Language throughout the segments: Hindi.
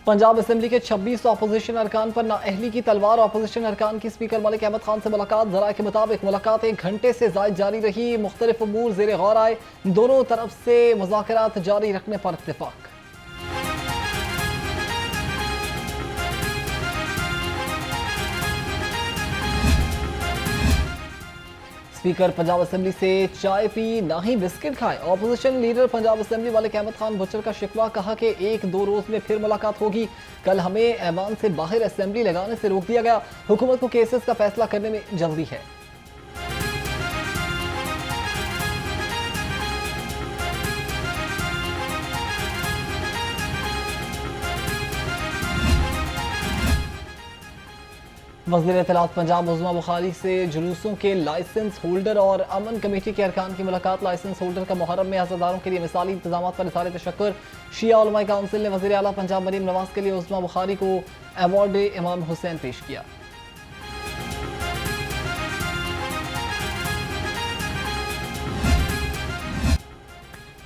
पंजाब असेंबली के 26 अपोजिशन अरकान पर नाअहली की तलवार। अपोजिशन अरकान की स्पीकर मलिक अहमद खान से मुलाकात। जराये के मुताबिक मुलाकात 1 घंटे से जायद जारी रही। मुख्तलिफ अमूर ज़ेरे गौर आए। दोनों तरफ से मुज़ाकरात जारी रखने पर इत्तेफाक। स्पीकर पंजाब असेंबली से चाय पी ना ही बिस्किट खाए। Opposition leader Punjab assembly Malik Ahmad Khan Bhachar का शिकवा, कहा कि 1-2 रोज में फिर मुलाकात होगी। कल हमें ऐवान से बाहर असेंबली लगाने से रोक दिया गया। हुकूमत को केसेस का फैसला करने में जल्दी है। वज़ीर इत्तलात पंजाब उज़्मा बुखारी से जुलूसों के लाइसेंस होल्डर और अमन कमेटी के अरकान की मुलाकात। लाइसेंस होल्डर का मुहर्रम में अज़ादारों के लिए मिसाली इंतजाम पर इज़हार तशक्कुर। शिया उलमाए काउंसिल ने वज़ीर आला पंजाब मरीम नवाज के लिए उज़्मा बुखारी को अवार्ड इमाम हुसैन पेश किया।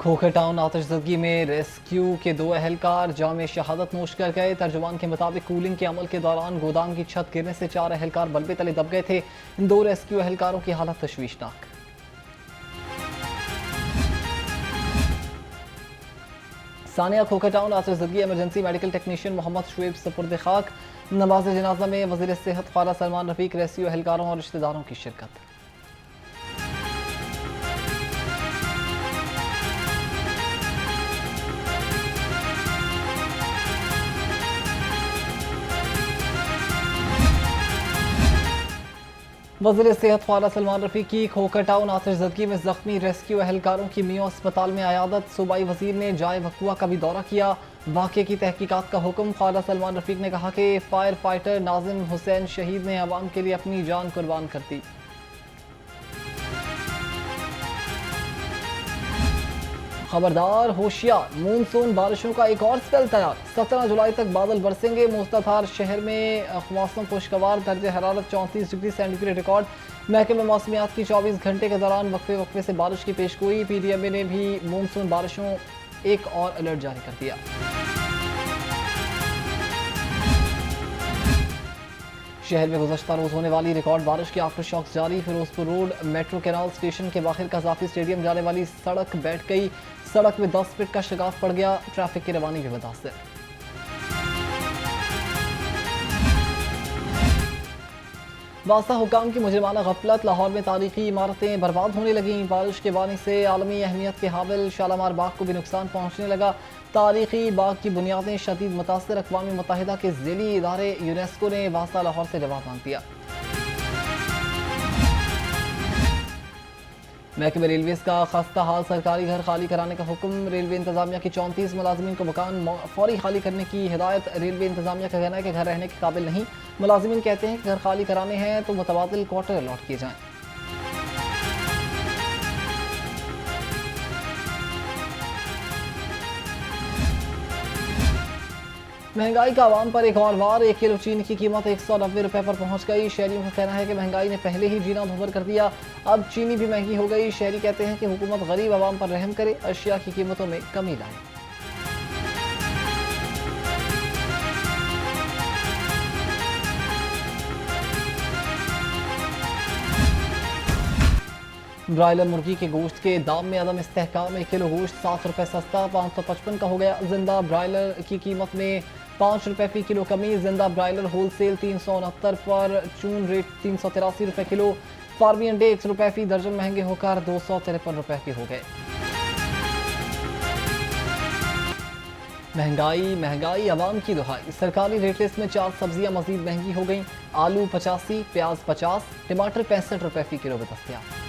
खोखर टाउन आतिशज़दगी में रेस्क्यू के 2 अहलकार जाम शहादत नोश कर गए। तर्जुमान के मुताबिक कूलिंग के अमल के दौरान गोदाम की छत गिरने से 4 अहलकार बल्बे तले दब गए थे। इन 2 रेस्क्यू अहलकारों की हालत तशवीशनाक। सानिया खोखर टाउन आतिशज़दगी emergency medical technician Mohammad Shoaib सपुर्द खाक। नमाज जनाजा में वज़ीर सेहत ख्वाजा सलमान रफीक, रेस्क्यू अहलकारों और रिश्तेदारों की शिरकत। वज़ीर सेहत ख्वाजा सलमान रफीक की खोखर टाउन आतिशज़दगी में जख्मी रेस्क्यू अहलकारों की मियां अस्पताल में आयादत। सूबाई वज़ीर ने जाए वकुआ का भी दौरा किया। वाक़े की तहकीकात का हुक्म। ख्वाजा सलमान रफीक ने कहा कि फायर फाइटर नाज़िम हुसैन शहीद ने अवाम के लिए अपनी जान कुर्बान कर दी। खबरदार होशियार, मूनसून बारिशों का एक और स्पेल तैयार। 17 जुलाई तक बादल बरसेंगे। मूसलाधार शहर में मौसम खुशगवार। दर्ज हरारत 34 डिग्री सेंटीग्रेड रिकॉर्ड। महकमे मौसमियात की 24 घंटे के दौरान वक्फे वक्फे से बारिश की पेशगोई। PDMA ने भी मूनसून बारिशों एक और अलर्ट जारी कर दिया। शहर में गुज़श्ता रोज होने वाली रिकॉर्ड बारिश के आफ्टर शॉक्स जारी। Ferozepur road metro canal station के बाहर कज़ाफी स्टेडियम जाने वाली सड़क बैठ गई। सड़क में 10 फीट का शगाफ पड़ गया। ट्रैफिक की रवानी भी मुतासर। वास्ता हुकाम की मुजरिमाना गफलत। लाहौर में तारीखी इमारतें बर्बाद होने लगी। बारिश के पानी से आलमी अहमियत के हामिल शालामार बाग को भी नुकसान पहुँचने लगा। तारीखी बाग की बुनियादें शदीद मुतासर। अक़वाम मुत्तहिदा के ज़ेली इदारे यूनेस्को ने वास्ता लाहौर से जवाब मांग दिया। महकमे रेलवेज का खस्ता हाल सरकारी घर खाली कराने का हुक्म। रेलवे इंतजामिया की 34 मुलाजमीन को मकान फौरी खाली करने की हिदायत। रेलवे इंतजामिया का कहना है कि घर रहने के काबिल नहीं। मुलाजमीन कहते हैं कि घर खाली कराने हैं तो मुतबादिल क्वार्टर अलॉट किए जाएं। महंगाई का आवाम पर एक और वार। 1 किलो चीनी की कीमत 190 रुपए पर पहुंच गई। शहरियों का कहना है कि महंगाई ने पहले ही जीना दुभर कर दिया, अब चीनी भी महंगी हो गई। शहरी कहते हैं कि हुकूमत गरीब आवाम पर रहम करे, अशिया की कीमतों में कमी लाए। ब्रायलर मुर्गी के गोश्त के दाम में अदम इस्तेहकाम। 1 किलो गोश्त 7 रुपए सस्ता 555 का हो गया। जिंदा ब्रायलर की कीमत में 5 रुपए फी किलो कमी। जिंदा ब्रायलर होलसेल 369 पर, चून रेट 383 रुपए किलो। फार्मी अंडे 100 रुपए फी दर्जन महंगे होकर 253 रुपए के हो गए। महंगाई महंगाई आवाम की दुहाई। सरकारी रेट लिस्ट में 4 सब्जियां मजीद महंगी हो गई। आलू 85, प्याज 50, टमाटर 65 रुपए फी किलो में दस्तयाब।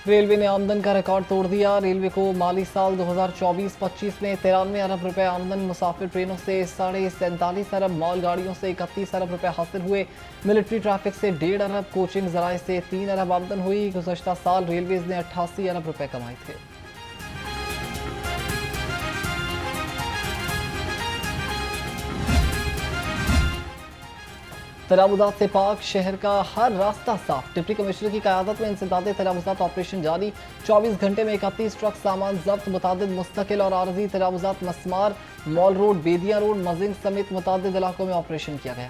रेलवे ने आमदन का रिकॉर्ड तोड़ दिया। रेलवे को माली साल 2024-25 में 93 अरब रुपए आमदन। मुसाफिर ट्रेनों से 47.5 अरब, माल गाड़ियों से 31 अरब रुपए हासिल हुए। मिलिट्री ट्रैफिक से 1.5 अरब, कोचिंग जराए से 3 अरब आमदन हुई। गुज़श्ता साल रेलवेज ने 88 अरब रुपए कमाए थे। तलाबुजात से पाक शहर का हर रास्ता साफ। डिप्टी कमिश्नर की क़यादत में इंसदाद तलाबुजात ऑपरेशन जारी। 24 घंटे में 31 ट्रक सामान जब्त। मुतादिद मुस्तकिल और आरजी तलाबुजात मस्मार, मॉल रोड, बेदिया रोड, मजिंग समेत मुतादिद इलाकों में ऑपरेशन किया गया।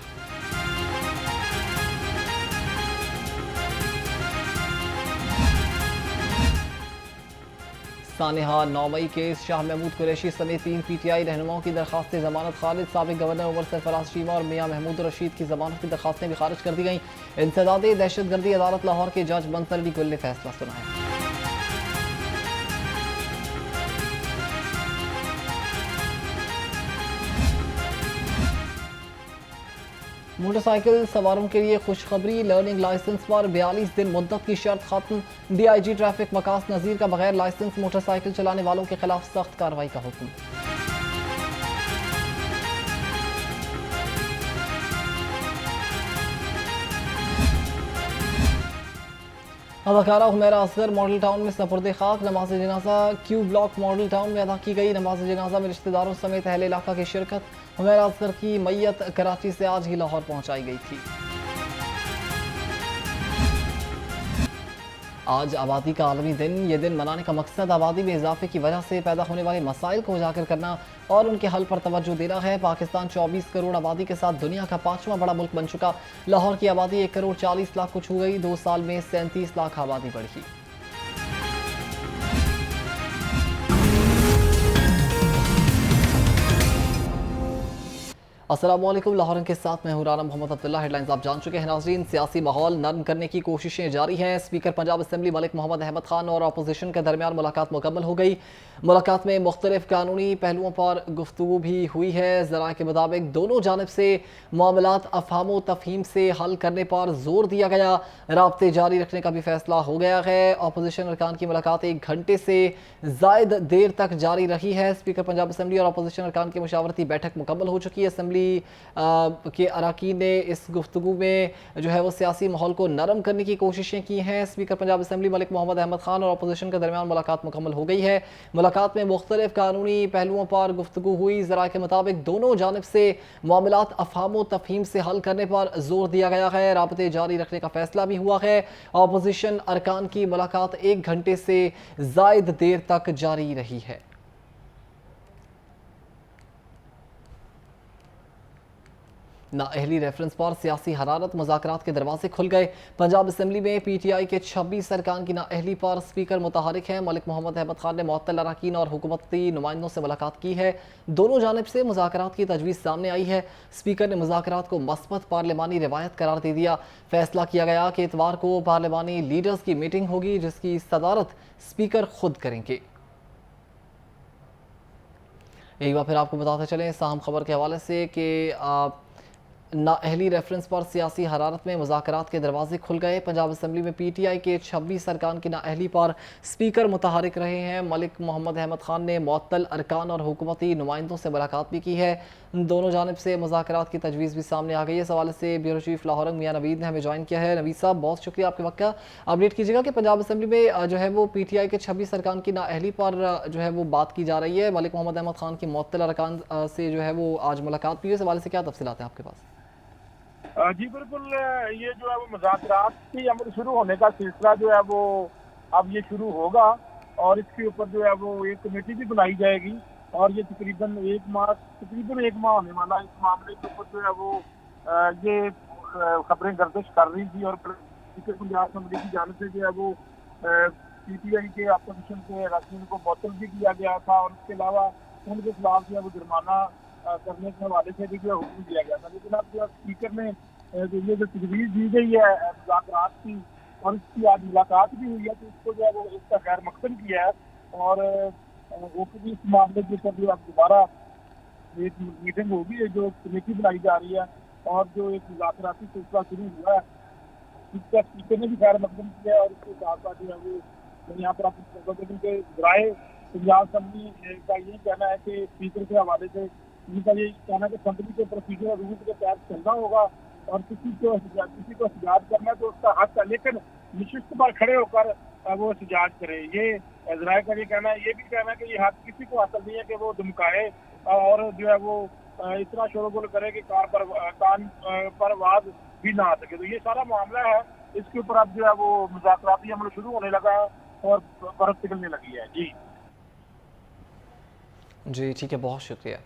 सानेहा 9 मई केस। शाह महमूद कुरैशी समेत 3 PTI रहनुमाओं की दरखास्त जमानत खारिज। साबिक गवर्नर उमर सरफराज चीमा और मियां महमूद रशीद की जमानत की दरखास्तें भी खारिज कर दी गई। इंसदाद दहशतगर्दी अदालत लाहौर के जज बंसर अली गुल ने फैसला सुनाया। मोटरसाइकिल सवारों के लिए खुशखबरी। लर्निंग लाइसेंस पर 42 दिन मुद्दत की शर्त खत्म। DIG ट्रैफिक वकास नजीर का बगैर लाइसेंस मोटरसाइकिल चलाने वालों के खिलाफ सख्त कार्रवाई का हुक्म। अदाकारा हुमैरा असगर मॉडल टाउन में सपुर्द खाक। नमाज जनाजा क्यू ब्लॉक मॉडल टाउन में अदा की गई। नमाज जनाजा में रिश्तेदारों समेत अहले इलाका की शिरकत। हुमैरा असगर की मैयत कराची से आज ही लाहौर पहुंचाई गई थी। आज आबादी का आलमी दिन। ये दिन मनाने का मकसद आबादी में इजाफे की वजह से पैदा होने वाले मसाइल को उजागर करना और उनके हल पर तवज्जो देना है। पाकिस्तान 24 करोड़ आबादी के साथ दुनिया का 5वां बड़ा मुल्क बन चुका। लाहौर की आबादी 1 करोड़ 40 लाख को छू गई। 2 साल में 37 लाख आबादी बढ़ी। अस्सलामुअलैकुम, लाहौर के साथ मैं हूं राना मोहम्मद अब्दुल्ला। हेडलाइंस आप जान चुके हैं नाज़रीन। सियासी माहौल नरम करने की कोशिशें जारी हैं। स्पीकर पंजाब असम्बली मलिक मोहम्मद अहमद खान और अपोजिशन के दरमियान मुलाकात मुकम्मल हो गई। मुलाकात में मुख्तलिफ कानूनी पहलुओं पर गुफ्तगू भी हुई है। ज़राए के मुताबिक दोनों जानिब से मामलात अफ़हाम तफ़हीम से हल करने पर जोर दिया गया। राब्ते जारी रखने का भी फैसला हो गया है। अपोजिशन अरकान की मुलाकात 1 घंटे से ज़ायद देर तक जारी रही है। स्पीकर पंजाब असम्बली और अपोजिशन अरकान की मुशावरती बैठक मुकम्मल हो चुकी है। असम्बली के अरकान ने इस गुफ्तगू में जो है वो सियासी माहौल को नरम करने की कोशिशें की हैं। स्पीकर पंजाब असम्बली मलिक मोहम्मद अहमद खान और अपोजिशन के दरमियान मुलाकात मुकम्मल हो गई है। मुलाकात में मुख्तलिफ कानूनी पहलुओं पर गुफ्तगू हुई। ज़राए के मुताबिक दोनों जानिब से मामलात अफ़हाम तफ़हीम से हल करने पर जोर दिया गया है। राबते जारी रखने का फैसला भी हुआ है। अपोजिशन अरकान की मुलाकात 1 घंटे से ज़ायद देर तक जारी रही है। नाअहली रेफरेंस पर सियासी हरारत। मुज़ाकरात के दरवाजे खुल गए। पंजाब असम्बली में PTI के 26 अरकान की नाअहली पर स्पीकर मुतहरिक हैं। मलिक मोहम्मद अहमद खान ने मुअत्तल अरकान और हुकूमती नुमाइंदों से मुलाकात की है। दोनों जानिब से मुज़ाकरात की तजवीज़ सामने आई है। स्पीकर ने मुज़ाकरात को मस्बत पार्लिमानी रिवायत करार दे दिया। फैसला किया गया कि इतवार को पार्लिमानी लीडर्स की मीटिंग होगी जिसकी सदारत स्पीकर खुद करेंगे। एक बार फिर आपको बताते चलें इस अहम खबर के हवाले से कि नाअहली रेफरेंस पर सियासी हरारत में मुज़ाकरात के दरवाजे खुल गए। पंजाब असम्बली में PTI के 26 अरकान की नाअहली पर स्पीकर मुतहरिक रहे हैं। मलिक मोहम्मद अहमद खान ने मुअत्तल अरकान और हुकूमती नुमाइंदों से मुलाकात भी की है। दोनों जानिब से मुज़ाकरात की तजवीज़ भी सामने आ गई है। इस हवाले से ब्यूरो चीफ लाहौर मियां नवीद ने हमें ज्वाइन किया है। नवीद साहब, बहुत शुक्रिया आपके वक्त का। अपडेट कीजिएगा कि पंजाब असम्बली में जो है वो PTI के 26 अरकान की नाअहली पर जो है वो बात की जा रही है। मलिक मोहम्मद अहमद खान की मुअत्तल अरकान से जो है वो आज मुलाकात भी है। इस हवाले से क्या तफसीलात हैं आपके पास? जी बिल्कुल, ये जो है वो मुज़ाकरात की अमल शुरू होने का सिलसिला जो है वो अब ये शुरू होगा और इसके ऊपर जो है वो एक कमेटी भी बनाई जाएगी और ये तकरीबन एक माह होने वाला इस मामले के ऊपर जो है वो ये खबरें गर्दिश कर रही थी और पंजाब असम्बली की जानिब से जो है वो PTI के अपोजिशन के रकन को मुअत्तल भी किया गया था और उसके अलावा उनके खिलाफ जो है वो जुर्माना करने के हवाले से भी जो हुक्म दिया गया था। लेकिन अब जो स्पीकर ने ये जो तजवीज़ दी गई है मुज़ाकरात की और इसकी आज मुलाकात भी हुई है तो इसको जो है वो इसका खैर मकसद किया है और वो भी इस मामले के ऊपर जो अब दोबारा एक मीटिंग होगी जो कमेटी बनाई जा रही है और जो एक मुज़ाकराती सिलसिला शुरू हुआ है इसका स्पीकर ने भी खैर मकसद किया है और इसके साथ साथ जो है वो यहाँ पर अपने राय पंजाब असम्बली का यही कहना है कि स्पीकर के हवाले से इनका ये कहना है कि असम्बली के प्रोसीजर और रूल्स के तहत चलना होगा और किसी को एहतजाज करना है तो उसका हक है, लेकिन निशिस्त पर खड़े होकर वो एहतजाज करे। ये इजराइल का ये कहना है, ये भी कहना है कि ये हक किसी को हासिल नहीं है कि वो धमकाए और जो है वो इतना शोरगुल करे कि कान पर आवाज भी ना आ सके। तो ये सारा मामला है, इसके ऊपर अब जो है वो मुज़ाकराती अमल शुरू होने लगा है और बर्फ पिघलने लगी है। जी जी ठीक है, बहुत शुक्रिया।